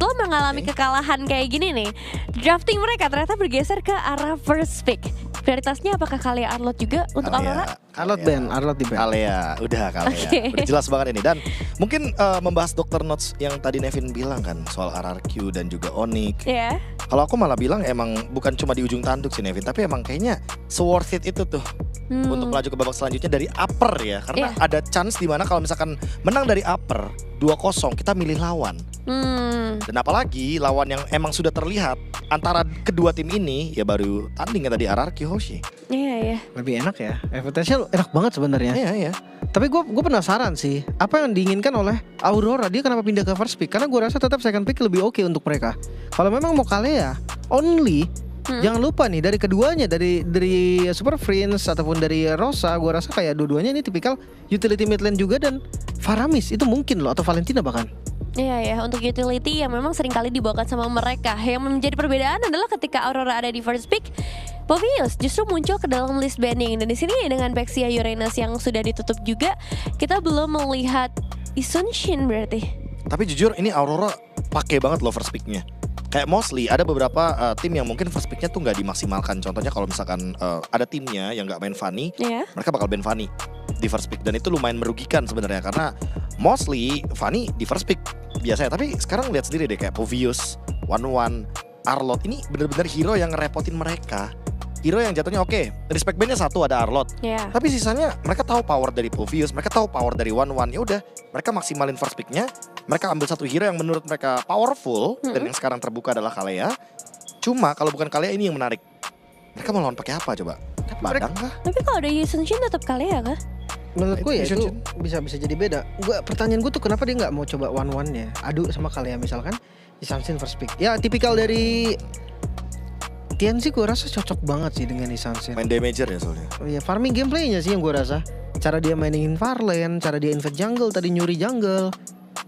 setelah mengalami kekalahan kayak gini nih, drafting mereka ternyata bergeser ke arah first pick. Prioritasnya apakah Kalea Arlott juga untuk Aurora? Arlott di ban. Kalea, udah Kalea. Oke. Udah jelas banget ini. Dan mungkin membahas Dr. Notes yang tadi Nevin bilang kan soal RRQ dan juga Onyx. Ya. Kalau aku malah bilang emang bukan cuma di ujung tanduk sih Nevin, tapi emang kayaknya worth it itu tuh untuk melaju ke babak selanjutnya dari upper ya. Karena ada chance dimana kalau misalkan menang dari upper 2-0 kita milih lawan. Dan apalagi lawan yang emang sudah terlihat antara kedua tim ini ya baru tanding ya tadi RRQ Hoshi. Iya. Lebih enak ya. Potential enak banget sebenarnya. Iya. Tapi gue penasaran sih, apa yang diinginkan oleh Aurora? Dia kenapa pindah ke first pick? Karena gue rasa tetap second pick lebih oke untuk mereka. Kalau memang mau Kalea, only jangan lupa nih dari keduanya, dari Super Friends ataupun dari Rosa, gue rasa kayak dua-duanya ini tipikal utility mid lane juga, dan Faramis itu mungkin loh, atau Valentina bahkan. Iya, untuk utility yang memang sering kali dibawakan sama mereka. Yang menjadi perbedaan adalah ketika Aurora ada di first pick, Povius justru muncul ke dalam list banning. Dan di sini dengan Baeksia Uranus yang sudah ditutup juga, kita belum melihat Isunshin berarti. Tapi jujur ini Aurora pakai banget loh first picknya. Kayak mostly ada beberapa tim yang mungkin first picknya tuh nggak dimaksimalkan. Contohnya kalau misalkan ada timnya yang nggak main Fanny, mereka bakal ban Fanny di first pick. Dan itu lumayan merugikan sebenarnya karena mostly Fanny di first pick biasanya. Tapi sekarang lihat sendiri deh kayak Povius, One, Arlott ini bener-bener hero yang ngerepotin mereka. Hero yang jatuhnya oke, respect bandnya satu ada Arlott. Tapi sisanya mereka tahu power dari Povius, mereka tahu power dari One. Ya udah, mereka maksimalin first picknya. Mereka ambil satu hero yang menurut mereka powerful dan yang sekarang terbuka adalah Kalea. Cuma kalau bukan Kalea ini yang menarik. Mereka mau lawan pakai apa coba? Badang kah? Tapi kalau ada Isunshin tetap Kalea kah? Menurut gue ya itu bisa jadi beda. Pertanyaan gue tuh kenapa dia nggak mau coba one-one-nya adu sama Kalea misalkan Isunshin first pick. Ya tipikal dari TNC gue rasa cocok banget sih dengan Isunshin. Main damager ya soalnya. Oh iya, farming gameplaynya sih yang gue rasa. Cara dia mainin Farlane, cara dia invade jungle, tadi nyuri jungle.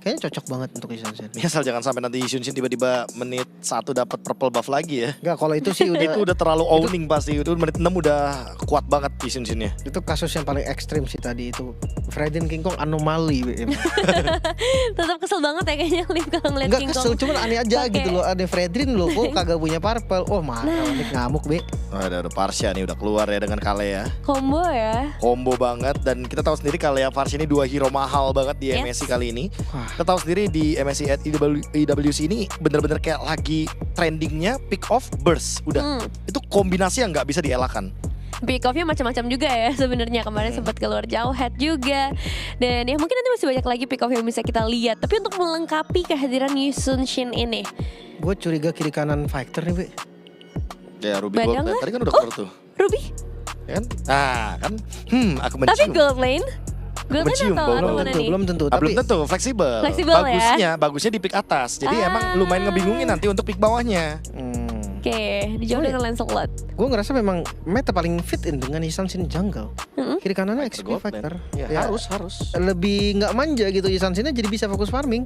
Kayaknya cocok banget untuk Isunshin. Asal jangan sampai nanti Isunshin tiba-tiba menit 1 dapat purple buff lagi ya. Enggak, kalau itu sih udah itu udah terlalu owning pasti. Itu menit 6 udah kuat banget Isunshinnya. Itu kasus yang paling ekstrim sih tadi itu. Fredin King Kong anomali. Tetap kesel banget ya kayaknya Lim kalau ngeliat Enggak King Kong. kesel, cuman aneh aja gitu loh. Ada Fredrin loh, kok kagak punya purple. Oh marah, ngamuk be. Udah Parsha nih udah keluar ya dengan Kalea. Combo ya. Combo banget, dan kita tahu sendiri Kalea Parsha ini 2 hero mahal banget di MSC kali ini. Kita tahu sendiri di MSC at EWC ini bener-bener kayak lagi trendingnya pick off burst. Udah itu kombinasi yang nggak bisa dielakkan. Pick off-nya macam-macam juga ya sebenarnya. Kemarin sempat keluar jauh head juga. Dan ya mungkin nanti masih banyak lagi pick off yang bisa kita lihat. Tapi untuk melengkapi kehadiran Isunshin ini, gue curiga kiri kanan fighter nih be. Ya Ruby Gold Lane tadi kan udah keluar tuh. Ruby? Ya kan? Nah kan aku mencium. Tapi Gold Lane? Gold Lane Mencium atau bau. mana nih? Belum tentu, Belum tapi tentu, fleksibel. Bagusnya di pick atas. Jadi emang lumayan ngebingungin nanti untuk pick bawahnya. Oke, dijauh dengan Lancelot. gue ngerasa memang meta paling fit in dengan Isunshin jungle. Kiri kanannya XP Gold fighter. Ya, harus. Lebih nggak manja gitu Isunshinnya, jadi bisa fokus farming.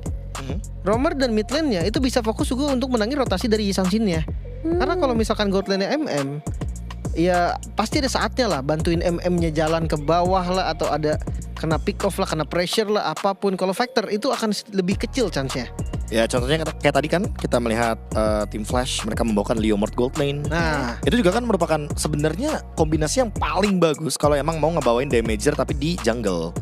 Roamer dan mid lane-nya itu bisa fokus juga untuk menangin rotasi dari Isunshin-nya. Karena kalau misalkan gold lane-nya MM, ya pasti ada saatnya lah bantuin MM-nya jalan ke bawah lah, atau ada kena pick off lah, kena pressure lah, apapun. Kalau fighter itu akan lebih kecil chance-nya. Ya contohnya kayak tadi kan kita melihat tim Flash mereka membawakan Leomord Gold Lane. Nah, itu juga kan merupakan sebenarnya kombinasi yang paling bagus kalau emang mau ngebawain damager tapi di jungle.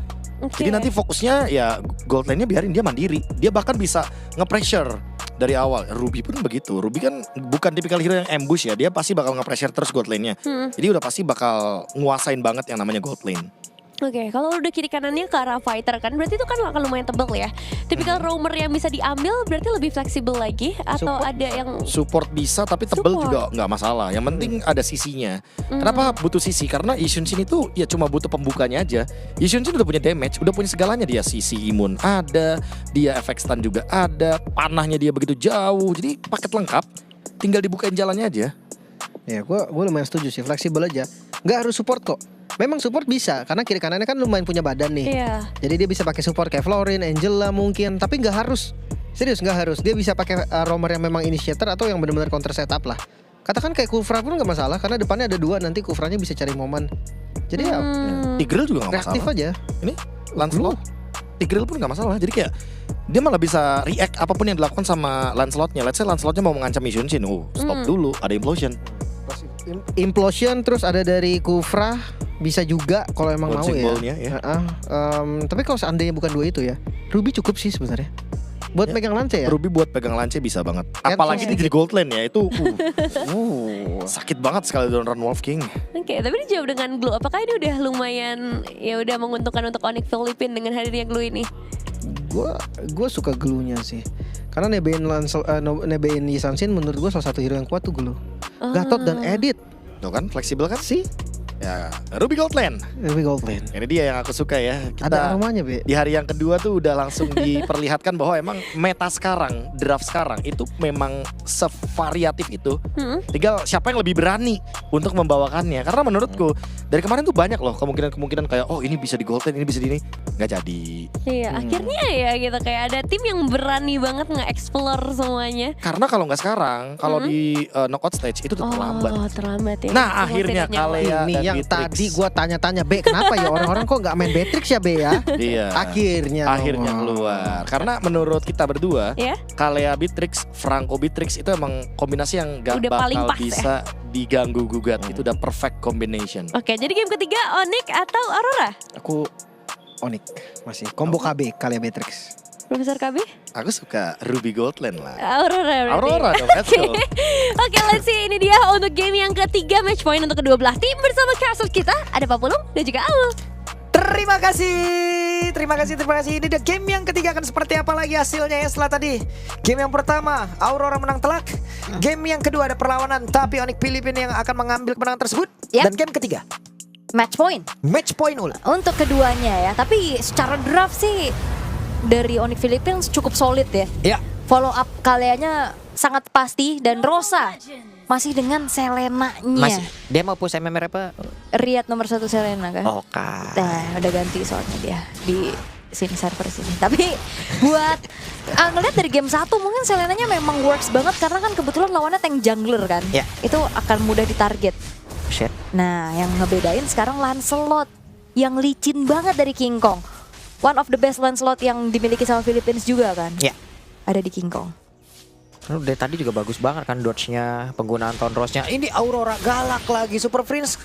Jadi nanti fokusnya ya Gold Lane-nya biarin dia mandiri. Dia bahkan bisa nge-pressure dari awal. Ruby pun begitu. Ruby kan bukan tipikal hero yang ambush ya. Dia pasti bakal nge-pressure terus Gold Lane-nya. Jadi udah pasti bakal nguasain banget yang namanya Gold Lane. Oke, kalau udah kiri kanannya ke arah fighter kan, berarti itu kan akan lumayan tebal ya. Tipikal roamer yang bisa diambil berarti lebih fleksibel lagi, atau ada yang support bisa tapi tebel juga nggak masalah. Yang penting ada sisinya. Kenapa butuh sisi? Karena Isunshin itu ya cuma butuh pembukanya aja. Isunshin udah punya damage, udah punya segalanya. Dia sisi imun ada, dia efek stun juga ada, panahnya dia begitu jauh. Jadi paket lengkap, tinggal dibukain jalannya aja. ya gue lumayan setuju sih, fleksibel aja. Nggak harus support kok. Memang support bisa, karena kiri kanannya kan lumayan punya badan nih. Jadi dia bisa pakai support kayak Florin, Angela mungkin. Tapi nggak harus. Serius nggak harus. Dia bisa pakai roamer yang memang initiator atau yang benar-benar counter setup lah. Katakan kayak Kufra pun nggak masalah, karena depannya ada 2, nanti Kufranya bisa cari momen. Jadi ya Tigreal juga nggak reaktif masalah. aja. Ini Lancelot. Tigreal pun gak masalah. Jadi kayak dia malah bisa react apapun yang dilakukan sama Lancelotnya. Let's say Lancelotnya mau mengancam Misunshin, stop dulu, ada implosion. Implosion terus ada dari Kufra bisa juga kalau emang mau ya. Tapi kalau seandainya bukan dua itu ya, Ruby cukup sih sebenarnya. Buat pegang lance ya. Ruby buat pegang lance bisa banget. Apalagi dia jadi gold lane ya, itu sakit banget sekali dengan Wolf King. Oke, tapi dijawab dengan Glue. Apakah ini udah lumayan ya udah menguntungkan untuk Onyx Philippines dengan hadirnya Glue ini? Gue suka Glue-nya sih. Karena nebein Yisanshin menurut gue salah satu hero yang kuat tuh Glue. Gatot dan Edit. Tuh kan, fleksibel kan? Sih. Ya, Ruby Gold Lane. Ini dia yang aku suka ya. Ada aromanya, Be. Di hari yang kedua tuh udah langsung diperlihatkan bahwa emang meta sekarang, draft sekarang itu memang sevariatif itu. Tinggal siapa yang lebih berani untuk membawakannya. Karena menurutku dari kemarin tuh banyak loh kemungkinan kayak ini bisa di Gold Lane, ini bisa di ini. Nggak jadi. Iya, akhirnya ya gitu kayak ada tim yang berani banget nge-explore semuanya. Karena kalau nggak sekarang, kalau di knockout stage itu tuh terlambat. Terlambat ya. Nah, akhirnya Kalea ini dan yang Beatrix. tadi gue tanya-tanya, Be, kenapa ya orang-orang kok nggak main Beatrix ya, Be ya? Iya. Akhirnya keluar. Karena menurut kita berdua, ya? Kalea Beatrix, Franco Beatrix itu emang kombinasi yang gak udah bakal pas, bisa diganggu gugat. Itu udah perfect combination. Oke, jadi game ketiga Onyx atau Aurora? Aku Onyx masih combo KB Kalea Beatrix. Profesor KB? Aku suka Ruby Gold Lane lah. Aurora dong, let's go. Oke, let's see. Ini dia untuk game yang ketiga, match point untuk kedua belah tim. Bersama Castle kita ada Pak Pulung dan juga Aul. Terima kasih. Ini dia game yang ketiga akan seperti apa lagi hasilnya ya setelah tadi. Game yang pertama Aurora menang telak. Game yang kedua ada perlawanan tapi Onyx Philippines yang akan mengambil kemenangan tersebut. Yap. Dan game ketiga Match point match point Ul. untuk keduanya ya. Tapi secara draft sih dari Onyx Philippines cukup solid ya. Ya. Follow up Kaleanya sangat pasti dan Rosa masih dengan Selena-nya. Masih. Dia mau push MMR apa? Riot nomor 1 Selena kan. Oke. Nah, udah ganti soalnya dia di sini server sini. Tapi buat ngeliat dari game 1 mungkin Selena-nya memang works banget karena kan kebetulan lawannya tank jungler kan. Ya. Itu akan mudah ditarget. Shit. Nah, yang ngebedain sekarang Lancelot yang licin banget dari King Kong. One of the best Lancelot yang dimiliki sama Philippines juga kan. Ya. Ada di King Kong. Dari tadi juga bagus banget kan dodge-nya, penggunaan Tonrose-nya. Ini Aurora galak lagi, Super Prince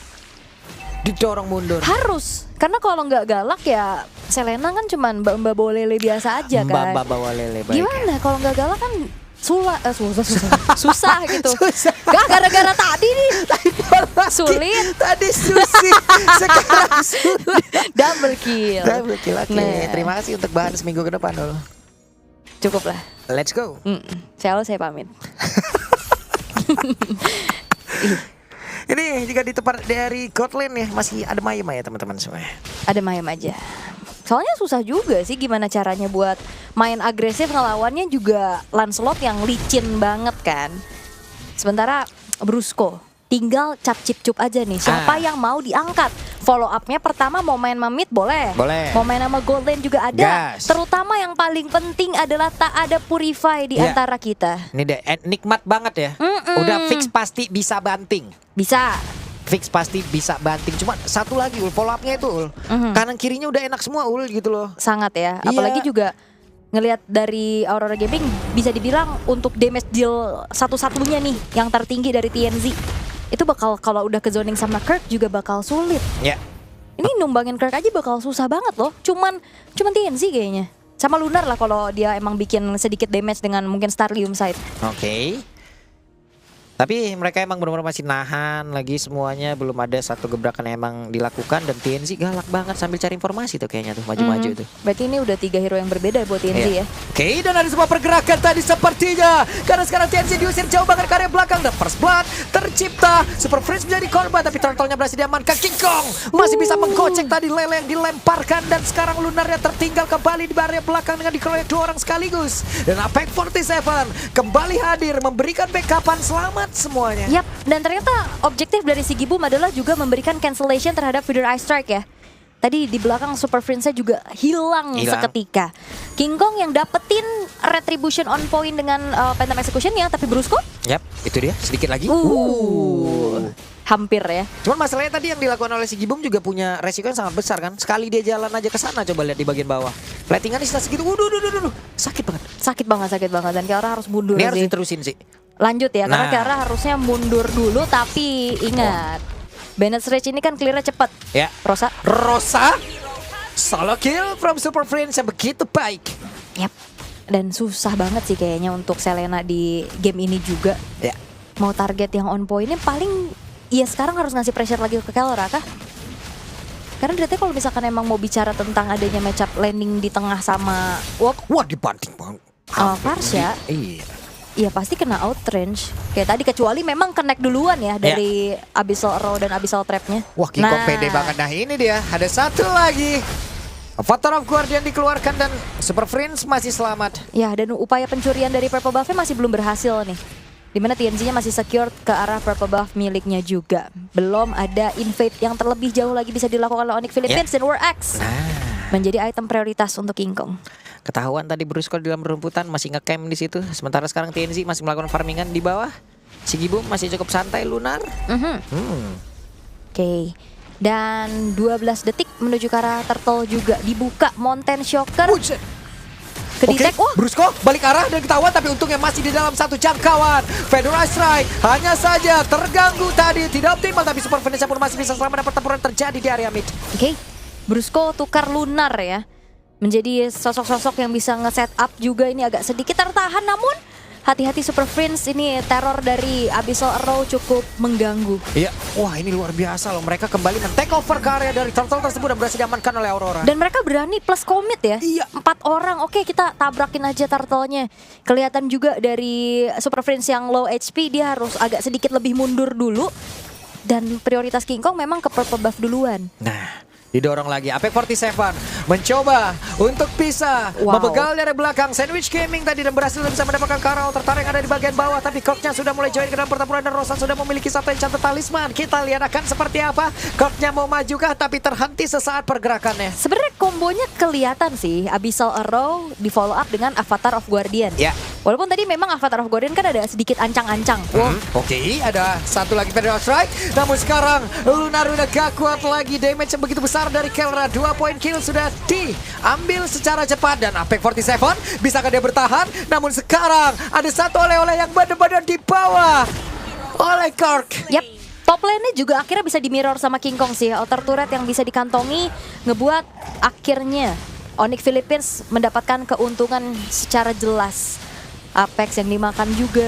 didorong mundur. Harus, karena kalau nggak galak ya Selena kan cuman mbak-mbak bawa lele biasa aja kan. Mbak bawa lele baik. Gimana kalau nggak galak kan susah gitu. Gak gara-gara tadi nih. Sulit. Tadi susi, sekarang sulit. Double kill. Oke. Nah. Terima kasih untuk bahan seminggu ke depan dulu. Cukup lah. Let's go. Saya pamit. Ini juga di tempat dari Godland ya, masih ada Mayem ya teman-teman semua. Ada Mayem aja. Soalnya susah juga sih gimana caranya buat main agresif ngelawannya juga Lancelot yang licin banget kan. Sementara Brusco tinggal cap cip cup aja nih. Siapa yang mau diangkat? Follow up-nya pertama mau main sama mid boleh. Mau main sama gold lane juga ada. Gas. Terutama yang paling penting adalah tak ada purify di antara kita. Ini deh nikmat banget ya. Udah fix pasti bisa banting. Bisa. Fix pasti bisa banting. Cuma satu lagi Ul, follow up-nya itu Ul. Kanan kirinya udah enak semua Ul gitu loh. Sangat ya. Apalagi juga ngelihat dari Aurora Gaming bisa dibilang untuk damage deal satu-satunya nih yang tertinggi dari TNZ. Itu bakal kalau udah ke zoning sama Kirk juga bakal sulit. Ya. Ini numbangin Kirk aja bakal susah banget loh. Cuman TNZ kayaknya. Sama Lunar lah kalau dia emang bikin sedikit damage dengan mungkin Starlium side. Oke. Tapi mereka emang benar-benar masih nahan lagi semuanya, belum ada satu gebrakan yang emang dilakukan dan TNZ galak banget sambil cari informasi tuh kayaknya tuh maju-maju tuh. Berarti ini udah 3 hero yang berbeda buat TNZ ya. Oke, dan ada sebuah pergerakan tadi sepertinya karena sekarang TNZ diusir jauh banget ke area belakang dan first blood tercipta. Super Prince menjadi korban tapi turtle-nya berhasil diamankan. King Kong masih bisa menggocek tadi lele yang dilemparkan dan sekarang Lunarnya tertinggal kembali di area belakang dengan dikeroyok 2 orang sekaligus. Dan Apex 47 kembali hadir memberikan backupan selamat semuanya. Yap, dan ternyata objektif dari Sigi Boom adalah juga memberikan cancellation terhadap Feeder Eye Strike ya. Tadi di belakang Super Prince-nya juga hilang seketika. King Kong yang dapetin retribution on point dengan Phantom Execution ya, tapi Brusco? Yap, itu dia sedikit lagi. hampir ya. Cuman masalahnya tadi yang dilakukan oleh si Gibum juga punya resiko yang sangat besar kan. Sekali dia jalan aja ke sana, coba lihat di bagian bawah. Platingan sisa segitu. Waduh. Sakit banget. Sakit banget dan Kiara harus mundur Ini harus sih. diterusin sih. Lanjut ya, karena Nah. Kiara harusnya mundur dulu, tapi ingat Bennett Rage ini kan clear-nya cepat. Ya. Rosa. Solo kill from Super Friends yang begitu baik. Yap. Dan susah banget sih kayaknya untuk Selena di game ini juga. Ya. Mau target yang on point-nya paling ya sekarang harus ngasih pressure lagi ke Kelra kah? Karena berarti kalau misalkan emang mau bicara tentang adanya matchup landing di tengah sama Wah dibanting banget. Varsha, Iya. ya pasti kena outrange. Kayak tadi kecuali memang connect duluan ya dari Abyssal Arrow dan Abyssal Trap-nya. Wah Kingkong pede banget. Nah ini dia, ada satu lagi. Avatar of Guardian dikeluarkan dan Super Friends masih selamat. Ya, dan upaya pencurian dari Purple Buff masih belum berhasil nih. Dimana TNZ-nya masih secure ke arah Purple Buff miliknya juga. Belum ada invade yang terlebih jauh lagi bisa dilakukan oleh Onyx Philippines dan War Axe. Menjadi item prioritas untuk King Kong. Ketahuan tadi Brusco di dalam rumputan masih ngecamp di situ. Sementara sekarang TNZ masih melakukan farmingan di bawah. Si Gibum masih cukup santai Lunar. Oke. Dan 12 detik menuju ke arah Turtle juga dibuka Mountain Shocker. Kedetek. Wah, Brusco balik arah dan ketahuan tapi untungnya masih di dalam satu jangkauan. Fedora Strike hanya saja terganggu tadi, tidak optimal tapi Super Friends pun masih bisa selamat dan pertempuran terjadi di area mid. Oke. Brusco tukar Lunar ya. Menjadi sosok-sosok yang bisa nge-set up juga, ini agak sedikit tertahan namun hati-hati Super Friends, ini teror dari Abyssal Arrow cukup mengganggu. Iya, wah ini luar biasa loh. Mereka kembali men-take over ke area dari Turtle tersebut dan berhasil diamankan oleh Aurora. Dan mereka berani plus commit ya. Iya. 4 orang, oke kita tabrakin aja Turtle-nya. Kelihatan juga dari Super Friends yang low HP, dia harus agak sedikit lebih mundur dulu. Dan prioritas King Kong memang ke Purple Buff duluan. Nah, didorong lagi. Apex 47 mencoba untuk bisa membegal dari belakang. Sandwich Gaming tadi dan berhasil bisa mendapatkan Karol tertarik ada di bagian bawah. Tapi Korknya sudah mulai join ke dalam pertempuran dan Rosa sudah memiliki satu enchanted talisman. Kita lihat akan seperti apa. Korknya mau majukah tapi terhenti sesaat pergerakannya. Sebenarnya kombonya kelihatan sih. Abyssal Arrow di follow up dengan Avatar of Guardian. Ya. Walaupun tadi memang Avatar of Guardian kan ada sedikit ancang-ancang. Oke, ada satu lagi Federal Strike. Namun sekarang Lunar udah gak kuat lagi. Damage yang begitu besar dari Kelra. 2 point kill sudah diambil secara cepat. Dan Apex 47 bisakah dia bertahan? Namun sekarang ada satu oleh-oleh yang benar-benar di bawah oleh Kork. Yap. Top lane-nya juga akhirnya bisa di-mirror sama King Kong sih. Outer turret yang bisa dikantongi ngebuat akhirnya Onyx Philippines mendapatkan keuntungan secara jelas. Apex yang dimakan juga.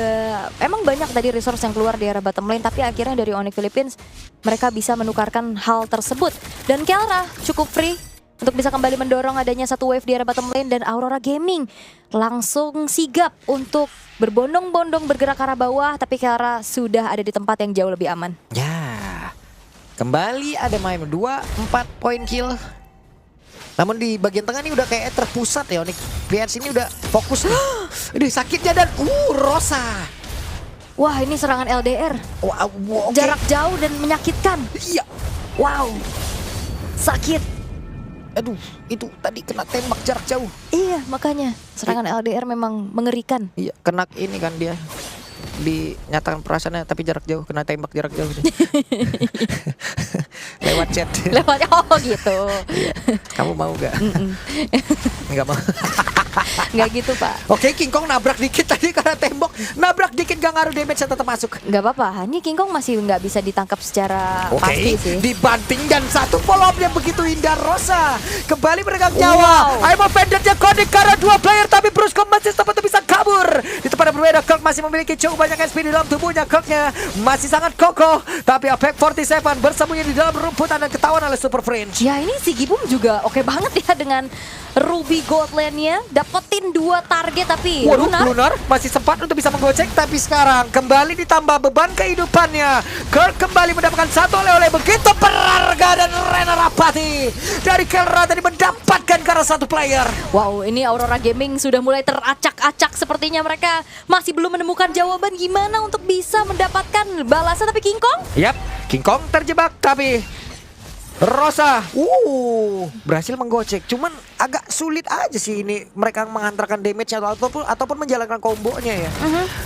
Emang banyak tadi resource yang keluar di area bottom lane, tapi akhirnya dari Onyx Philippines mereka bisa menukarkan hal tersebut. Dan Kelra cukup free untuk bisa kembali mendorong adanya satu wave di area bottom lane, dan Aurora Gaming langsung sigap untuk berbondong-bondong bergerak ke arah bawah, tapi Kelra sudah ada di tempat yang jauh lebih aman. Ya, kembali ada main 2-4 point kill. Namun di bagian tengah ini udah kayak terpusat ya Onyx. Lihat sini udah fokus nih. Ini sakitnya dan Rosa. Wah, ini serangan LDR. Oke. Jarak jauh dan menyakitkan. Iya. Wow. Sakit. Aduh, itu tadi kena tembak jarak jauh. Iya, makanya serangan LDR memang mengerikan. Iya, kena ini kan dia. Dinyatakan perasaannya tapi jarak jauh, kena tembak jarak jauh. Lewat chat. Lewat gitu. Iya. Kamu mau gak? Enggak mau. Nggak gitu, Pak. Oke, King Kong nabrak dikit tadi karena tembok. Nabrak dikit gak ngaruh, damage tetap masuk. Nggak apa-apa. Ini King Kong masih nggak bisa ditangkap secara pasti sih. Dibanting dan satu follow up yang begitu indah. Rosa kembali meregang nyawa. I'm offended-nya connect karena 2 player, tapi Brusco masih sempat bisa kabur. Di tempat yang berbeda, Kirk masih memiliki cukup banyak SP di dalam tubuhnya. Kirknya masih sangat kokoh, tapi Apex 47 bersembunyi di dalam rumputan dan ketahuan oleh Super Friends. Ya, ini si Gibum juga oke banget ya dengan Ruby Gold Lane-nya. Dapetin 2 target tapi Waduh, Lunar masih sempat untuk bisa menggocek, tapi sekarang kembali ditambah beban kehidupannya. Kirk kembali mendapatkan satu oleh-oleh begitu berharga, dan Rena Rapati dari Kelra tadi mendapatkan karena satu player. Wow, ini Aurora Gaming sudah mulai teracak-acak. Sepertinya mereka masih belum menemukan jawaban gimana untuk bisa mendapatkan balasan, tapi King Kong? Yap, King Kong terjebak tapi Rosa berhasil menggocek. Cuman agak sulit aja sih ini mereka menghantarkan damage-nya ataupun menjalankan kombonya ya.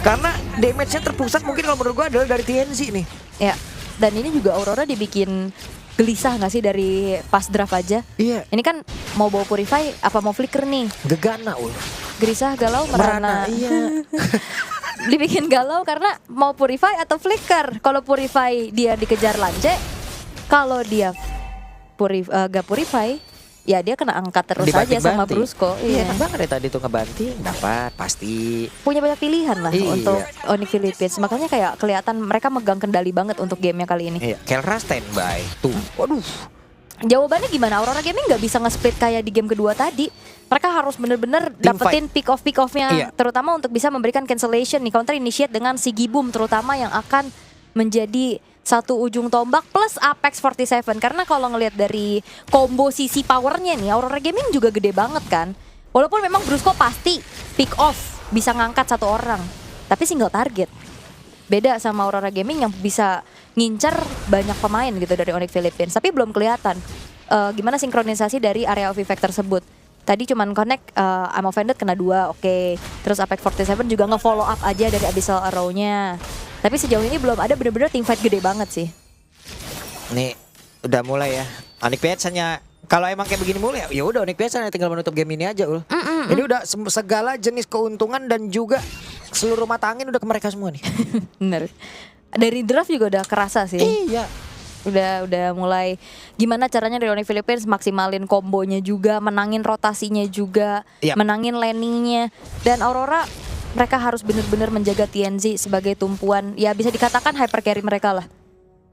Karena damage-nya terpusat mungkin kalau menurut gue adalah dari TNZ nih. Ya. Dan ini juga Aurora dibikin gelisah gak sih dari pas draft aja? Iya. Ini kan mau bawa Purify apa mau Flicker nih? Gegana Gelisah, galau, merana. Iya. Dibikin galau karena mau Purify atau Flicker. Kalau Purify dia dikejar Lance, kalau dia gak Purify, ya dia kena angkat terus aja sama Brusco. Iya, kan banget ya tadi tuh ngebanting, dapat pasti. Punya banyak pilihan lah Iya. untuk Onyx Philippines. Makanya kayak kelihatan mereka megang kendali banget untuk gamenya kali ini. Iya, Kelra standby. Tuh, waduh. Jawabannya gimana? Aurora Gaming nggak bisa nge-split kayak di game kedua tadi. Mereka harus bener-bener dapetin pick off-nya, Iya. terutama untuk bisa memberikan cancellation nih, counter initiate dengan Sigibum terutama yang akan menjadi satu ujung tombak plus Apex 47. Karena kalau ngelihat dari combo sisi powernya nih, Aurora Gaming juga gede banget kan. Walaupun memang Brusco pasti pick off bisa ngangkat satu orang, tapi single target. Beda sama Aurora Gaming yang bisa ngincer banyak pemain gitu dari Onyx Philippines. Tapi belum kelihatan gimana sinkronisasi dari area of effect tersebut. Tadi cuman connect I'm offended kena 2, oke. Terus Apex 47 juga nge-follow up aja dari Abyssal Arrow-nya. Tapi sejauh ini belum ada bener-bener teamfight gede banget sih. Nih, udah mulai ya. Onyx PH hanya kalau emang kayak begini mulai ya udah Onyx PH hanya tinggal menutup game ini aja Ul. Ini udah segala jenis keuntungan dan juga seluruh mata angin udah ke mereka semua nih. Bener. Dari draft juga udah kerasa sih. Iya. Udah mulai gimana caranya dari Onyx Philippines maksimalin kombonya juga, menangin rotasinya juga, Yap. menangin landingnya. Dan Aurora mereka harus benar-benar menjaga TNZ sebagai tumpuan, ya bisa dikatakan hyper carry mereka lah.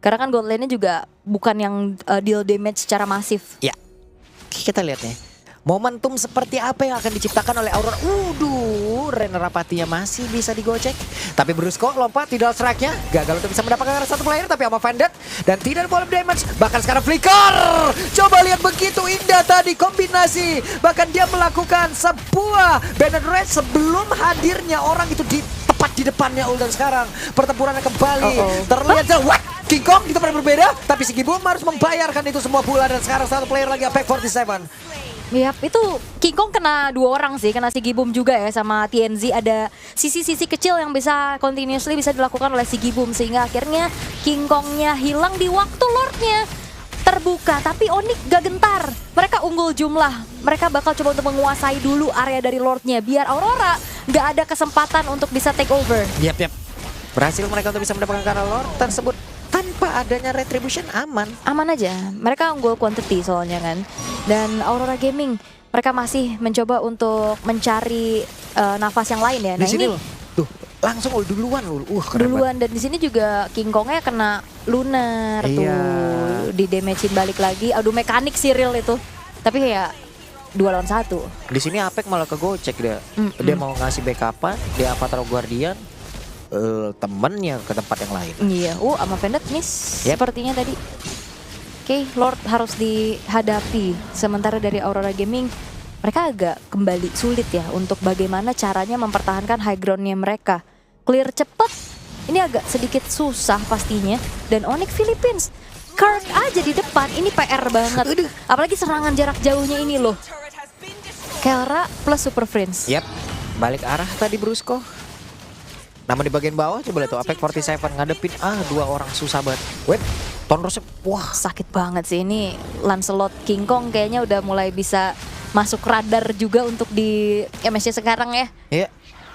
Karena kan gold lane-nya juga bukan yang deal damage secara masif. Ya. Kita lihat nih. Momentum seperti apa yang akan diciptakan oleh Aurora. Renner Apatinya masih bisa digocek. Tapi Brusco lompat di dual strike-nya. Gagal untuk bisa mendapatkan satu player. Tapi Ama Vanded. Dan tidak boleh damage. Bahkan sekarang Flicker. Coba lihat begitu indah tadi kombinasi. Bahkan dia melakukan sebuah Banner Raid sebelum hadirnya orang itu tepat di depannya Uldan sekarang. Pertempurannya kembali. Terlihat jelas. King Kong itu berbeda. Tapi Sigibum harus membayarkan itu semua pula. Dan sekarang satu player lagi Apex 47. Yap, itu King Kong kena 2 orang sih, kena Sigibum juga ya sama TNZ. Ada sisi-sisi kecil yang bisa continuously bisa dilakukan oleh Sigibum sehingga akhirnya King Kongnya hilang di waktu Lordnya terbuka. Tapi Onyx gak gentar, mereka unggul jumlah. Mereka bakal coba untuk menguasai dulu area dari Lordnya biar Aurora gak ada kesempatan untuk bisa take over. Yap. Berhasil mereka untuk bisa mendapatkan Lord tersebut. Tanpa adanya retribution aman aja. Mereka unggul quantity soalnya kan. Dan Aurora Gaming mereka masih mencoba untuk mencari nafas yang lain ya. Di sini loh. Tuh, langsung duluan loh. Duluan dan di sini juga King Kongnya kena lunar tuh. Di damagein balik lagi. Aduh mekanik sih real itu. Tapi ya 2 lawan 1. Di sini Apex malah kegocek dia. Dia mau ngasih backupan, dia Avatar Guardian. Temennya ke tempat yang lain. Iya, Ama Vanded miss sepertinya tadi. Oke, Lord harus dihadapi. Sementara dari Aurora Gaming mereka agak kembali sulit ya untuk bagaimana caranya mempertahankan high ground-nya mereka. Clear cepet, ini agak sedikit susah pastinya. Dan Onyx Philippines, Kirk aja di depan, ini PR banget. Apalagi serangan jarak jauhnya ini loh. Kelra plus Super Friends. Yap, balik arah tadi Brusco. Namun di bagian bawah coba lihat tuh Apex 47 ngadepin 2 orang susah banget. Wait, Tonrosnya wah sakit banget sih ini. Lancelot King Kong kayaknya udah mulai bisa masuk radar juga untuk di MSC sekarang ya. Iya.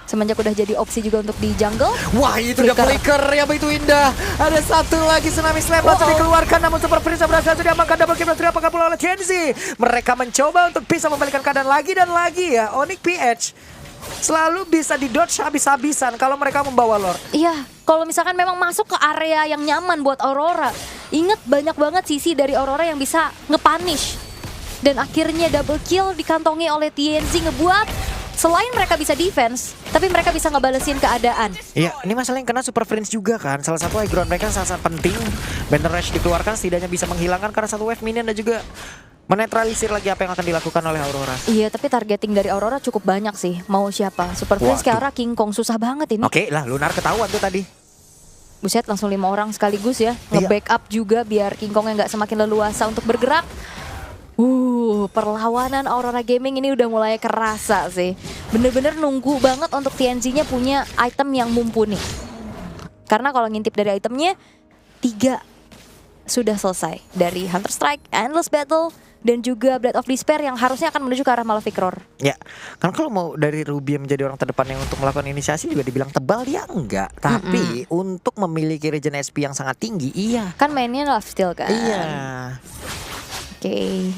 Semenjak udah jadi opsi juga untuk di jungle. Wah itu udah flicker ya begitu indah. Ada satu lagi tsunami slam langsung dikeluarkan. Namun Super Prince berhasil diamankan double kill dari apakah pula oleh TNZ. Mereka mencoba untuk bisa membalikkan keadaan lagi dan lagi ya. Onyx PH selalu bisa di-dodge habis-habisan kalau mereka membawa Lord. Iya, kalau misalkan memang masuk ke area yang nyaman buat Aurora. Ingat banyak banget sisi dari Aurora yang bisa nge-punish. Dan akhirnya double kill dikantongi oleh TNZ ngebuat selain mereka bisa defense, tapi mereka bisa ngebalesin keadaan. Iya, ini masalah yang kena Super Friends juga kan. Salah satu high ground mereka sangat penting. Banner Rush dikeluarkan setidaknya bisa menghilangkan karena satu wave minion dan juga menetralisir lagi apa yang akan dilakukan oleh Aurora. Iya, tapi targeting dari Aurora cukup banyak sih. Mau siapa? Super Prince, Kelra, King Kong. Susah banget ini. Oke lah, Lunar ketahuan tuh tadi. Buset, langsung 5 orang sekaligus ya. Nge-backup juga biar King Kongnya nggak semakin leluasa untuk bergerak. Perlawanan Aurora Gaming ini udah mulai kerasa sih. Bener-bener nunggu banget untuk TNZ-nya punya item yang mumpuni. Karena kalau ngintip dari itemnya, 3 sudah selesai dari Hunter Strike, Endless Battle, dan juga Blade of Despair yang harusnya akan menuju ke arah Malefic Roar. Ya, karena kalau mau dari Ruby menjadi orang terdepan yang untuk melakukan inisiasi juga dibilang tebal dia enggak. Tapi untuk memiliki regen SP yang sangat tinggi, iya. Kan mainnya lifesteal kan? Iya. Oke.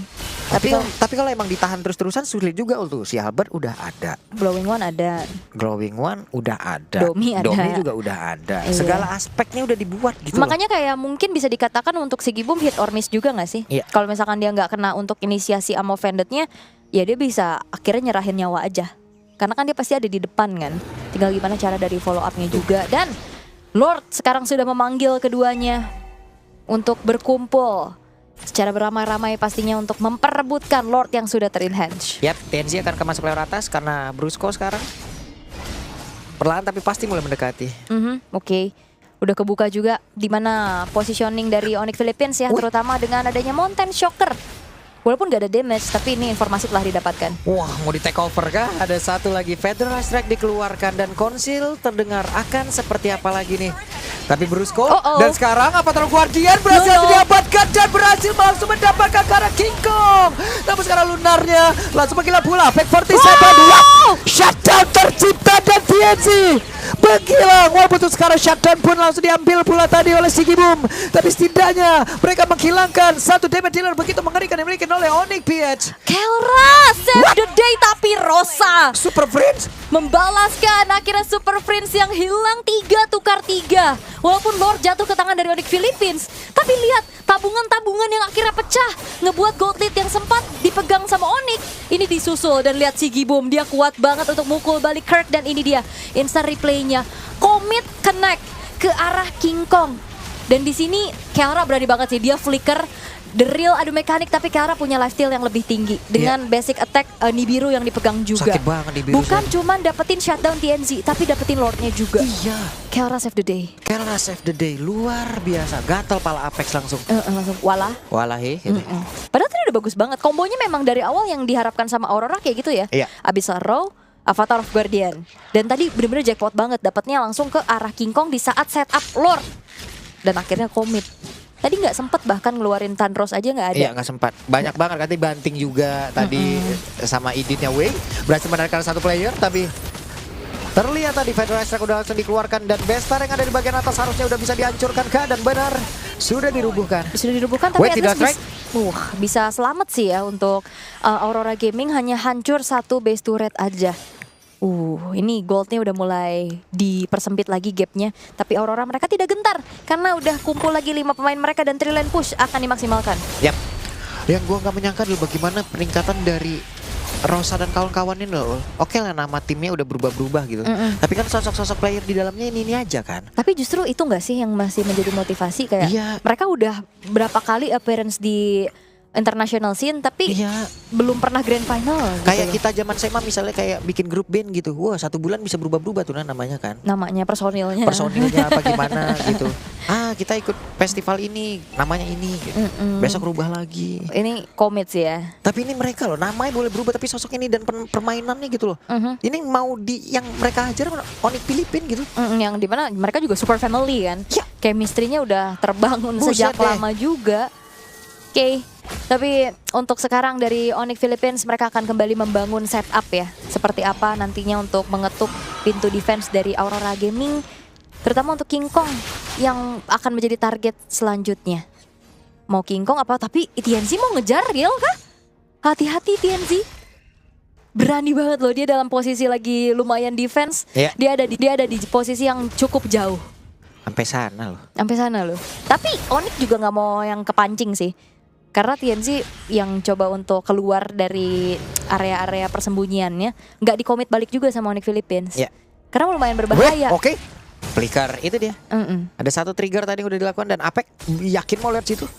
Tapi kalau emang ditahan terus-terusan sulit juga tuh. Si Halberd udah ada, Glowing One ada, Glowing One udah ada, Domi ada. Domi juga udah ada. Iya. Segala aspeknya udah dibuat gitu. Makanya kayak mungkin bisa dikatakan untuk Sigibum hit or miss juga gak sih? Iya. Kalau misalkan dia nggak kena untuk inisiasi Ammo Vended-nya, ya dia bisa akhirnya nyerahin nyawa aja. Karena kan dia pasti ada di depan kan. Tinggal gimana cara dari follow up-nya juga. Dan Lord sekarang sudah memanggil keduanya untuk berkumpul secara beramai-ramai pastinya untuk memperebutkan Lord yang sudah ter-enhance. Yap, TNZ akan masuk lewat atas karena Brusco sekarang perlahan tapi pasti mulai mendekati. Oke. Udah kebuka juga di mana positioning dari Onyx Philippines ya, terutama dengan adanya Mountain Shocker. Walaupun gak ada damage, tapi ini informasi telah didapatkan. Wah, mau di take over kah? Ada satu lagi Federal Strike dikeluarkan dan Konsil terdengar akan seperti apa lagi nih. Tapi Brusco dan sekarang Avatar Guardian berhasil didapatkan dan berhasil langsung mendapatkan ke arah King Kong. Namun sekarang Lunarnya langsung menggila pula. Back 47 shutdown tercipta dan TNC menghilang. Walaupun sekarang shutdown pun langsung diambil pula tadi oleh Sigibum. Tapi setidaknya mereka menghilangkan satu damage dealer begitu mengerikan yang dimiliki oleh Onyx PH. Kelra save the day, tapi Rosa Super Friends membalaskan akhirnya Super Friends yang hilang 3 tukar 3. Walaupun Lord jatuh ke tangan dari Onyx Philippines, tapi lihat tabungan-tabungan yang akhirnya pecah ngebuat gold lead yang sempat dipegang sama Onyx ini disusul. Dan lihat Sigibum, dia kuat banget untuk mukul balik Kirk. Dan ini dia instant replaynya, commit connect ke arah King Kong. Dan di sini Kelra berani banget sih, dia flicker the real adu mekanik, tapi Kelra punya lifesteal yang lebih tinggi dengan basic attack Nibiru yang dipegang juga. Sakit banget Nibiru. Bukan cuman dapetin shutdown TNZ, tapi dapetin Lordnya juga. Iya. Kelra save the day. Kelra save the day, luar biasa. Gatel pala Apex langsung. Langsung walah. Walahi gitu. Padahal tadi udah bagus banget. Kombonya memang dari awal yang diharapkan sama Aurora kayak gitu ya. Iya. Abyssal Row, Avatar of Guardian. Dan tadi bener-bener jackpot banget, dapatnya langsung ke arah King Kong di saat setup Lord. Dan akhirnya komit. Tadi nggak sempet bahkan ngeluarin Tandros aja nggak ada. Iya nggak sempat. Banyak banget katanya banting juga tadi sama iditnya Wei. Berhasil menarikkan satu player tapi terlihat tadi Federal Strike udah langsung dikeluarkan dan Bestar yang ada di bagian atas harusnya udah bisa dihancurkan kah, dan benar sudah dirubuhkan. Sudah dirubuhkan tapi Wait, tidak strike. Bisa selamat sih ya untuk Aurora Gaming, hanya hancur satu base turret aja. Ini goldnya udah mulai dipersempit lagi gapnya. Tapi Aurora mereka tidak gentar karena udah kumpul lagi 5 pemain mereka dan 3 lane push akan dimaksimalkan. Yap. Yang gua nggak menyangka dulu bagaimana peningkatan dari Rosa dan kawan-kawannya loh. Oke lah, nama timnya udah berubah-berubah gitu. Tapi kan sosok-sosok player di dalamnya ini aja kan. Tapi justru itu nggak sih yang masih menjadi motivasi, kayak mereka udah berapa kali appearance di international scene tapi belum pernah grand final gitu. Kayak kita zaman SMA misalnya kayak bikin grup band gitu. Wah, 1 bulan bisa berubah-berubah tuh namanya kan. Namanya personilnya apa gimana gitu. Kita ikut festival ini, namanya ini gitu. Besok rubah lagi. Ini komit sih ya. Tapi ini mereka loh, namanya boleh berubah tapi sosok ini dan permainannya gitu loh. Ini mau yang mereka ajar Onyx Philippines gitu. Yang dimana mereka juga super family kan. Chemistry-nya udah terbangun sejak lama juga. Oke. Tapi untuk sekarang dari Onyx Philippines mereka akan kembali membangun setup ya. Seperti apa nantinya untuk mengetuk pintu defense dari Aurora Gaming, terutama untuk King Kong yang akan menjadi target selanjutnya. Mau King Kong apa, tapi TNC mau ngejar Gil kah? Hati-hati TNC. Berani banget loh dia dalam posisi lagi lumayan defense. Dia ada di posisi yang cukup jauh. Sampai sana loh. Tapi Onyx juga nggak mau yang kepancing sih. Karena TNC yang coba untuk keluar dari area-area persembunyiannya nggak dikomit balik juga sama Onyx Philippines. Karena lumayan berbahaya. Oke. Flicker itu dia. Ada satu trigger tadi yang udah dilakukan dan Apex yakin mau lihat situ.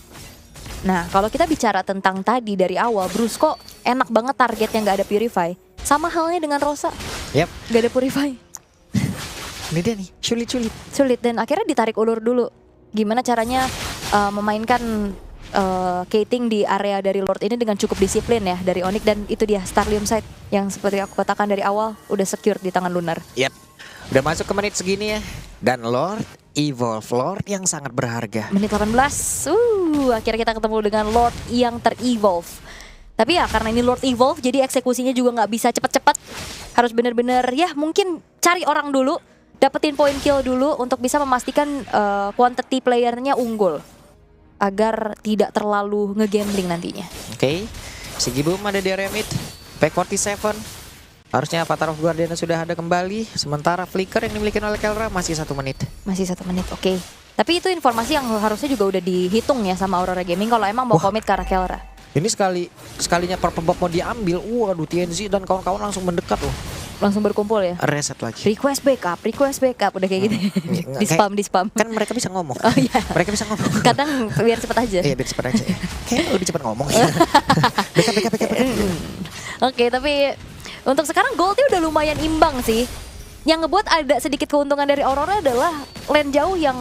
Nah, kalau kita bicara tentang tadi dari awal, Brusco enak banget targetnya nggak ada Purify. Sama halnya dengan Rosa. Nggak ada Purify. Ini dia nih, sulit dan akhirnya ditarik ulur dulu. Gimana caranya memainkan Kating di area dari Lord ini dengan cukup disiplin ya dari Onyx, dan itu dia Starlium Sight yang seperti aku katakan dari awal udah secure di tangan Lunar. Udah masuk ke menit segini ya. Dan Lord Evolve Lord yang sangat berharga. Menit 18, akhirnya kita ketemu dengan Lord yang ter-evolve. Tapi ya karena ini Lord Evolve, jadi eksekusinya juga nggak bisa cepet-cepet. Harus bener-bener ya mungkin cari orang dulu, dapetin poin kill dulu untuk bisa memastikan quantity playernya unggul. Agar tidak terlalu ngegambling nantinya. Oke, Sigibum ada di area mid, back 47. Harusnya Avatar of Guardian sudah ada kembali. Sementara Flicker yang dimiliki oleh Kelra masih 1 menit. Masih 1 menit, oke. Tapi itu informasi yang harusnya juga udah dihitung ya sama Aurora Gaming kalau emang mau komit ke arah Kelra. Ini sekalinya Purple Bomb mau diambil, waduh TNZ dan kawan-kawan langsung mendekat loh. Langsung berkumpul ya? Reset lagi. Request backup, udah kayak gitu. Di spam. Kan mereka bisa ngomong. Oh iya. Mereka bisa ngomong. Kadang biar cepet aja. Iya biar cepet aja ya. Kayaknya lebih cepet ngomong ya. Backup. Oke, tapi untuk sekarang goldnya udah lumayan imbang sih. Yang ngebuat ada sedikit keuntungan dari Aurora adalah lane jauh yang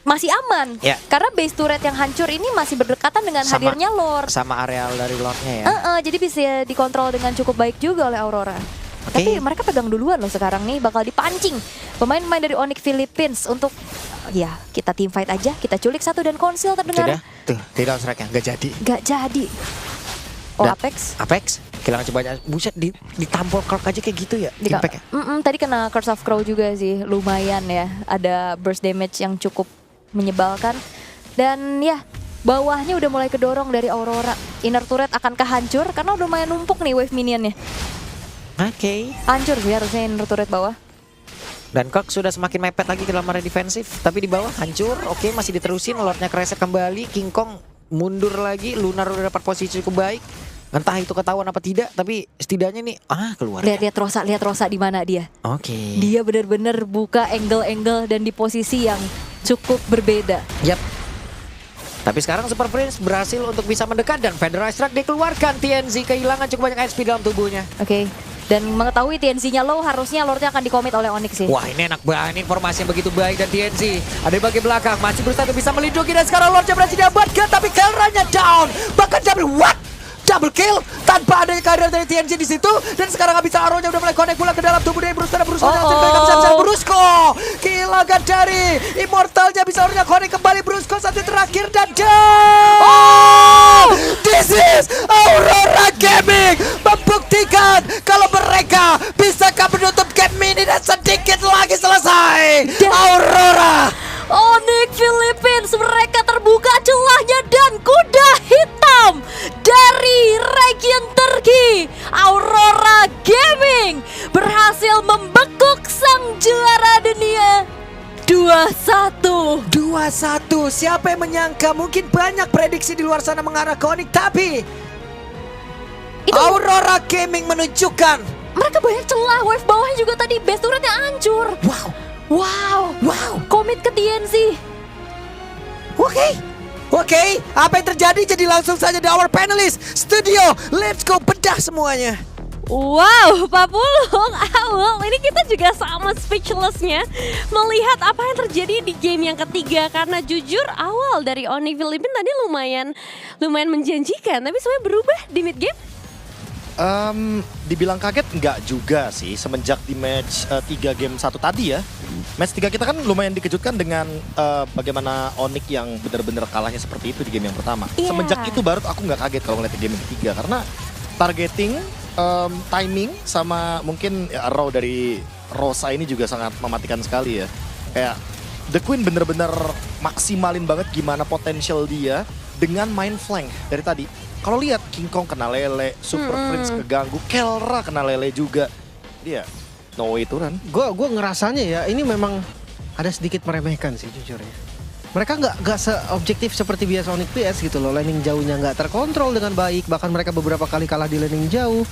masih aman. Ya. Karena base turret yang hancur ini masih berdekatan dengan hadirnya Lord. Sama areal dari Lordnya ya. Jadi bisa dikontrol dengan cukup baik juga oleh Aurora. Tapi mereka pegang duluan loh sekarang nih, bakal dipancing pemain-pemain dari Onyx Philippines untuk ya kita team fight aja, kita culik satu dan konsil terdengar. Tidak strike-nya, nggak jadi. Oh, Dan Apex kehilangan coba buset ditampol Kirk aja kayak gitu ya. Impact ya. Tadi kena Curse of Crow juga sih, lumayan ya. Ada burst damage yang cukup menyebalkan. Dan ya, bawahnya udah mulai kedorong dari Aurora. Inner turret akankah hancur? Karena udah lumayan numpuk nih wave minionnya. Oke. Hancur sih harusnya inner turret bawah. Dan Kirk sudah semakin mepet lagi ke dalam area defensif. Tapi di bawah hancur. Oke, masih diterusin. Lordnya kereset kembali. King Kong mundur lagi. Lunar udah dapat posisi cukup baik. Entah itu ketahuan apa tidak. Tapi setidaknya nih keluar. Lihat Rosa di mana dia. Oke. Dia benar-benar buka angle-angle dan di posisi yang cukup berbeda. Yap. Tapi sekarang Super Prince berhasil untuk bisa mendekat dan Federal Strike dikeluarkan. TNZ kehilangan cukup banyak HP dalam tubuhnya. Oke. Dan mengetahui TNZ-nya low, harusnya Lordnya akan dikomit oleh Onyx sih. Wah, ini enak banget, informasi yang begitu baik. Dan TNZ ada di bagian belakang, masih berusaha untuk bisa melindungi. Dan sekarang Lordnya berhasil diamankan, tapi Kelranya down. Bahkan double kill tanpa adanya kehadiran dari TNZ di situ. Dan sekarang bisa Aronya udah mulai connect pula ke dalam tubuh dari Brusco. Bisa Brusco kehilangan dari Immortalnya, bisa Aronya connect kembali. Brusco satu terakhir dan this is Aurora Gaming membuktikan kalau mereka bisakah menutup game ini dan sedikit lagi selesai. Aurora Onyx Philippines, mereka terbuka celahnya dan kuda hitam dari region Turki. Aurora Gaming berhasil membekuk sang juara dunia 2-1. Siapa yang menyangka? Mungkin banyak prediksi di luar sana mengarah ke Onyx, tapi Aurora Gaming menunjukkan mereka banyak celah. Wave bawahnya juga tadi base turretnya hancur. Wow. Komit ke TNC. Oke, apa yang terjadi? Jadi langsung saja di our panelist studio. Let's go bedah semuanya. Wow, Pak Pulung, awal ini kita juga sama speechlessnya melihat apa yang terjadi di game yang ketiga. Karena jujur awal dari Onyx Philippines tadi lumayan menjanjikan, tapi sebenarnya berubah di mid game. Dibilang kaget enggak juga sih semenjak di match 3 game 1 tadi ya. Match 3 kita kan lumayan dikejutkan dengan bagaimana Onyx yang benar-benar kalahnya seperti itu di game yang pertama. Semenjak itu baru aku nggak kaget kalau ngeliat di game yang ketiga karena targeting, timing sama mungkin raw dari Rosa ini juga sangat mematikan sekali ya. Kayak The Queen bener-bener maksimalin banget gimana potensial dia dengan main flank dari tadi. Kalau lihat King Kong kena lele, Super Prince keganggu, Kelra kena lele juga. Dia no way to run. Gue ngerasanya ya ini memang ada sedikit meremehkan sih jujur ya. Mereka nggak seobjektif seperti biasa Onyx PS gitu loh. Laning jauhnya nggak terkontrol dengan baik. Bahkan mereka beberapa kali kalah di laning jauh.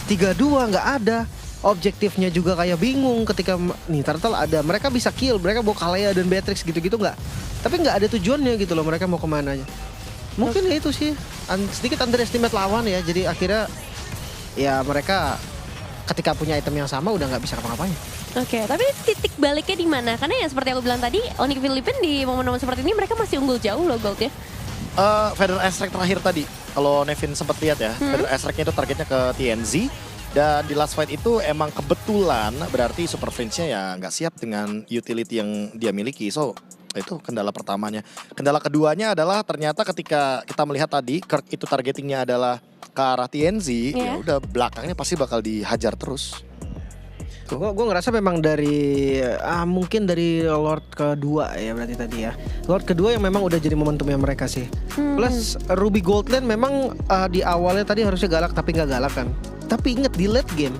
3-2 nggak ada. Objektifnya juga kayak bingung ketika nih Turtle ada. Mereka bisa kill, mereka bawa Kalea dan Beatrix gitu-gitu nggak. Tapi nggak ada tujuannya gitu loh mereka mau kemana aja. Mungkin ya itu sih sedikit underestimate lawan ya. Jadi akhirnya ya mereka ketika punya item yang sama udah nggak bisa ngapa-ngapain. Oke, tapi titik baliknya di mana? Karena ya seperti aku bilang tadi, Onyx Philippines di momen-momen seperti ini mereka masih unggul jauh loh goldnya. Federal Strike terakhir tadi, kalau Nevin sempat lihat ya, Federal Strike-nya itu targetnya ke TNZ. Dan di last fight itu emang kebetulan berarti Super Friends-nya ya nggak siap dengan utility yang dia miliki. So itu kendala pertamanya. Kendala keduanya adalah ternyata ketika kita melihat tadi Kirk itu targetingnya adalah ke arah TNZ, ya udah belakangnya pasti bakal dihajar terus. Gue ngerasa memang dari mungkin dari Lord kedua ya berarti tadi ya. Lord kedua yang memang udah jadi momentumnya mereka sih. Plus Ruby Goldland memang di awalnya tadi harusnya galak tapi nggak galak kan. Tapi inget di late game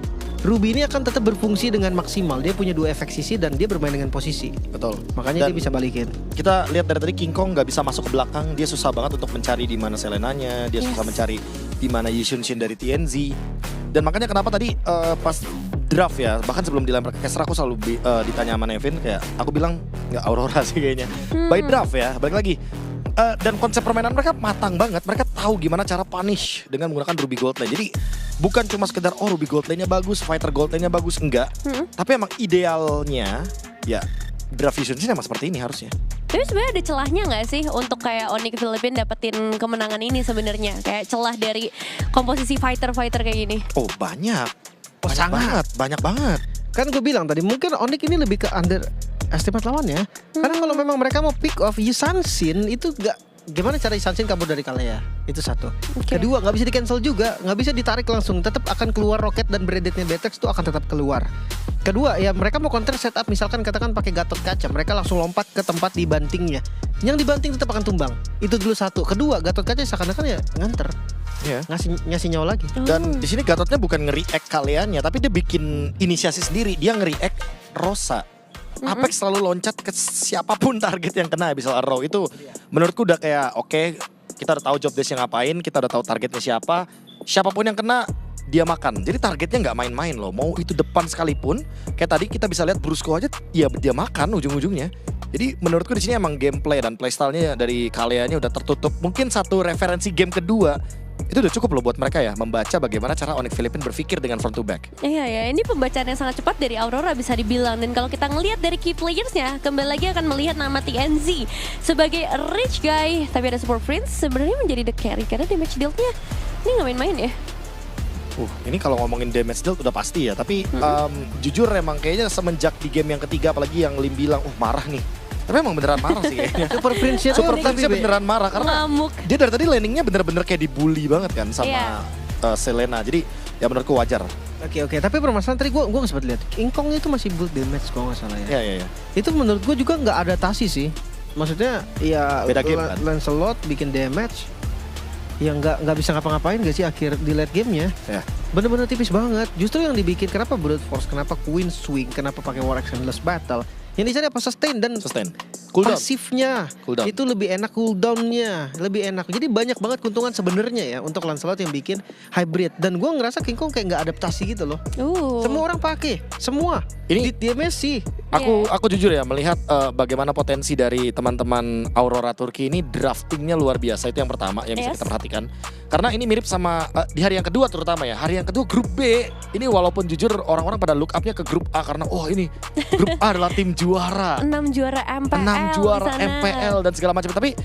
Ruby ini akan tetap berfungsi dengan maksimal. Dia punya 2 efek sisi dan dia bermain dengan posisi. Betul. Makanya Dan dia bisa balikin. Kita lihat dari tadi King Kong nggak bisa masuk ke belakang. Dia susah banget untuk mencari di mana Selenanya. Dia susah mencari di mana Yishun Shin dari TNZ. Dan makanya kenapa tadi pas draft ya, bahkan sebelum dilempar ke caster aku selalu ditanya sama Nevin kayak aku bilang nggak Aurora sih kayaknya. By draft ya, balik lagi. Dan konsep permainan mereka matang banget. Mereka tahu gimana cara punish dengan menggunakan Ruby Goldland. Jadi bukan cuma sekedar Ruby Goldland-nya bagus, Fighter Goldland-nya bagus, enggak. Tapi emang idealnya ya draft Yishun Shin emang seperti ini harusnya. Tapi sebenarnya ada celahnya nggak sih untuk kayak Onyx Philippines dapetin kemenangan ini sebenarnya? Kayak celah dari komposisi fighter-fighter kayak gini. Oh banyak. Sangat. Banyak banget. Kan gue bilang tadi mungkin Onyx ini lebih ke underestimate lawannya. Karena kalau memang mereka mau pick off Yisanshin itu gimana cara Yisanshin kabur dari Kalea? Itu satu. Kedua nggak bisa di cancel juga, nggak bisa ditarik langsung. Tetap akan keluar roket dan Braided-nya Betex itu akan tetap keluar. Kedua ya mereka mau counter setup misalkan katakan pakai Gatot Kaca, mereka langsung lompat ke tempat dibantingnya. Yang dibanting tetap akan tumbang. Itu dulu satu. Kedua Gatot Kaca seakan-akan ya nganter. Yeah. Ngasih nyawa lagi. Dan di sini Gatotnya bukan nge-react Kaleanya, tapi dia bikin inisiasi sendiri. Dia nge-react Rosa. Apex selalu loncat ke siapapun target yang kena bisa arrow. Itu menurutku udah kayak oke, kita udah tahu job desk-nya ngapain, kita udah tahu targetnya siapa. Siapapun yang kena dia makan. Jadi targetnya nggak main-main loh. Mau itu depan sekalipun, kayak tadi kita bisa lihat Brusco aja, ya dia makan ujung-ujungnya. Jadi menurutku di sini emang gameplay dan playstyle-nya dari Kaleanya udah tertutup. Mungkin satu referensi game kedua itu udah cukup loh buat mereka ya, membaca bagaimana cara Onyx Philippines berpikir dengan front to back. Iya ya, ini pembacaan yang sangat cepat dari Aurora bisa dibilang. Dan kalau kita ngelihat dari key playersnya, kembali lagi akan melihat nama TNZ sebagai rich guy. Tapi ada Super Prince sebenarnya menjadi the carry karena damage deal-nya ini nggak main-main ya. Ini kalau ngomongin damage deal udah pasti ya. Tapi jujur emang kayaknya semenjak di game yang ketiga, apalagi yang Lim bilang, marah nih. Tapi emang beneran marah sih kayaknya. Super Prince-nya beneran marah karena ngamuk. Dia dari tadi landingnya bener-bener kayak dibully banget kan sama Selena. Jadi ya menurutku wajar. Oke. Tapi permasalahan tadi gue nggak sempat lihat. King Kong itu masih build damage kalau nggak salah ya. Iya. Itu menurut gue juga nggak adaptasi sih. Maksudnya ya beda game kan. Lancelot bikin damage. Ya nggak bisa ngapa-ngapain gak sih akhir di late gamenya. Ya. Bener-bener tipis banget. Justru yang dibikin kenapa Brute Force, kenapa Queen Swing, kenapa pakai War Axe Endless Battle. Yang dicari apa sustain dan Cooldown. pasifnya Cooldown. itu lebih enak, cooldownnya lebih enak. Jadi banyak banget keuntungan sebenarnya ya untuk Lancelot yang bikin hybrid. Dan gue ngerasa King Kong kayak nggak adaptasi gitu loh. Semua orang pakai, semua. Ini Dia Messi. Aku jujur ya melihat bagaimana potensi dari teman-teman Aurora Turki ini, draftingnya luar biasa. Itu yang pertama yang bisa kita perhatikan. Karena ini mirip sama di hari yang kedua terutama ya. Hari yang kedua grup B. Ini walaupun jujur orang-orang pada look up-nya ke grup A karena ini grup A adalah tim juara. 6 juara MPL. 6 juara MPL dan segala macam. Tapi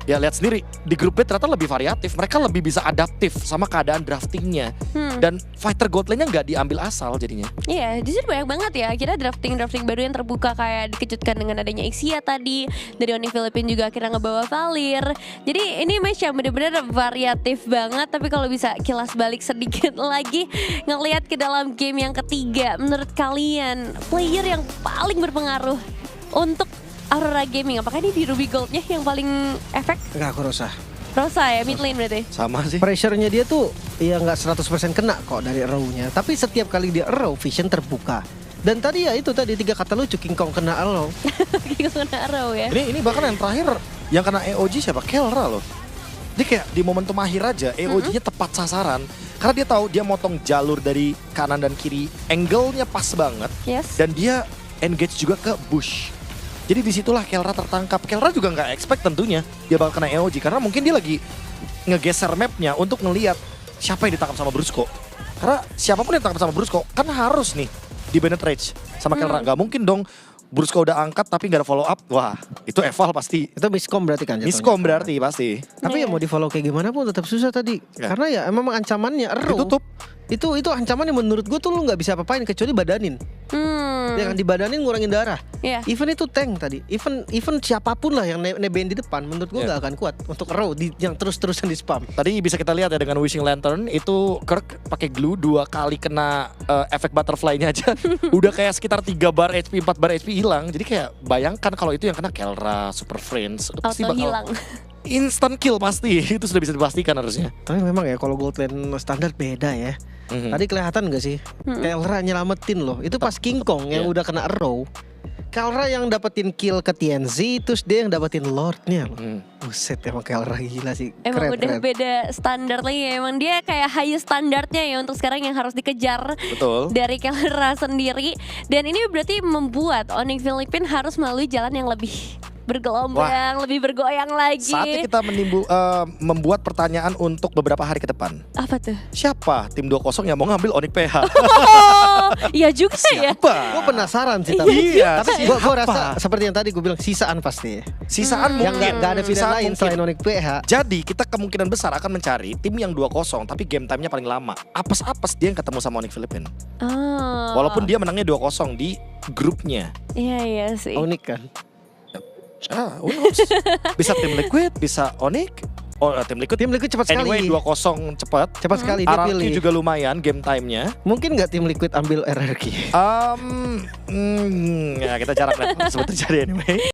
ya lihat sendiri di grup B ternyata lebih variatif. Mereka lebih bisa adaptif sama keadaan draftingnya. Dan fighter Goldland-nya nggak diambil asal jadinya. Iya, justru banyak banget ya. Akhirnya drafting baru yang terbuka kayak dikejutkan dengan adanya Ixia tadi. Dari Onyx Philippines juga akhirnya ngebawa Valir. Jadi ini match yang bener-bener variatif banget. Tapi kalau bisa kilas balik sedikit lagi, ngelihat ke dalam game yang ketiga, menurut kalian player yang paling berpengaruh untuk Aurora Gaming, apakah ini di Ruby Gold-nya yang paling efek? Enggak, aku Rosa. Rosa ya, mid lane berarti? Sama sih. Pressure-nya dia tuh ya nggak 100% kena kok dari arrow-nya. Tapi setiap kali dia arrow, vision terbuka. Dan tadi ya itu tadi 3 kata lucu, King Kong kena arrow. King Kong kena arrow ya. Ini bahkan yang terakhir yang kena EOG siapa? Kelra loh. Dia kayak di momentum akhir aja EOG-nya tepat sasaran. Karena dia tahu dia motong jalur dari kanan dan kiri, angle-nya pas banget. Yes. Dan dia engage juga ke bush. Jadi disitulah Kelra tertangkap. Kelra juga nggak expect tentunya dia bakal kena EOG. Karena mungkin dia lagi ngegeser mapnya untuk ngelihat siapa yang ditangkap sama Brusco. Karena siapapun yang ditangkap sama Brusco kan harus nih di penetrate sama Kelra. Nggak mungkin dong Brusco udah angkat tapi nggak ada follow up. Wah itu eval pasti. Itu miscom berarti kan jatuhnya. Miscom berarti pasti. Tapi ya mau di follow kayak gimana pun tetap susah tadi. Karena ya emang ancamannya arrow. Ditutup. Itu ancaman yang menurut gue tuh lu nggak bisa apa-apain kecuali badanin. Ya kan, dibadanin ngurangin darah. Even itu tank tadi, even siapapun lah yang nebeng di depan, menurut gue nggak akan kuat untuk row yang terus-terusan di spam. Tadi bisa kita lihat ya dengan Wishing Lantern itu Kirk pakai glue 2 kali kena efek butterfly-nya aja udah kayak sekitar 3 bar HP 4 bar HP hilang. Jadi kayak bayangkan kalau itu yang kena Kelra, Super Friends, itu pasti bakal hilang. Instant kill pasti. Itu sudah bisa dipastikan harusnya. Tapi memang ya kalau gold lane standar beda ya. Tadi kelihatan gak sih? Kelra nyelamatin loh. Itu pas King Kong yang udah kena arrow. Kelra yang dapetin kill ke TNZ, terus dia yang dapetin Lordnya loh. Buset, emang Kelra gila sih. Emang Keren, udah beda standar lagi ya. Emang dia kayak high standarnya ya untuk sekarang yang harus dikejar. Betul. Dari Kelra sendiri. Dan ini berarti membuat Onyx Philippines harus melalui jalan yang lebih bergelombang, lebih bergoyang lagi. Saatnya kita membuat pertanyaan untuk beberapa hari ke depan. Apa tuh? Siapa tim 2-0 yang mau ngambil Onyx PH? Iya juga ya. Gue penasaran sih tapi. Iya, Tapi gue rasa seperti yang tadi gue bilang sisaan pasti. Sisaan Yang mungkin gak ada pilihan Sisaan lain mungkin. selain Onyx PH. Jadi kita kemungkinan besar akan mencari tim yang 2-0 tapi game time-nya paling lama. Apes-apes dia yang ketemu sama Onyx Philippines. Walaupun dia menangnya 2-0 di grupnya. Iya sih. Onyx kan. Who knows? Bisa tim Liquid, bisa Onyx. Tim Liquid cepat sekali. Anyway 2-0 cepat. Cepat sekali dia RRQ pilih. juga lumayan game time-nya. Mungkin nggak tim Liquid ambil RRQ? Ya kita jarang lihat seperti terjadi anyway.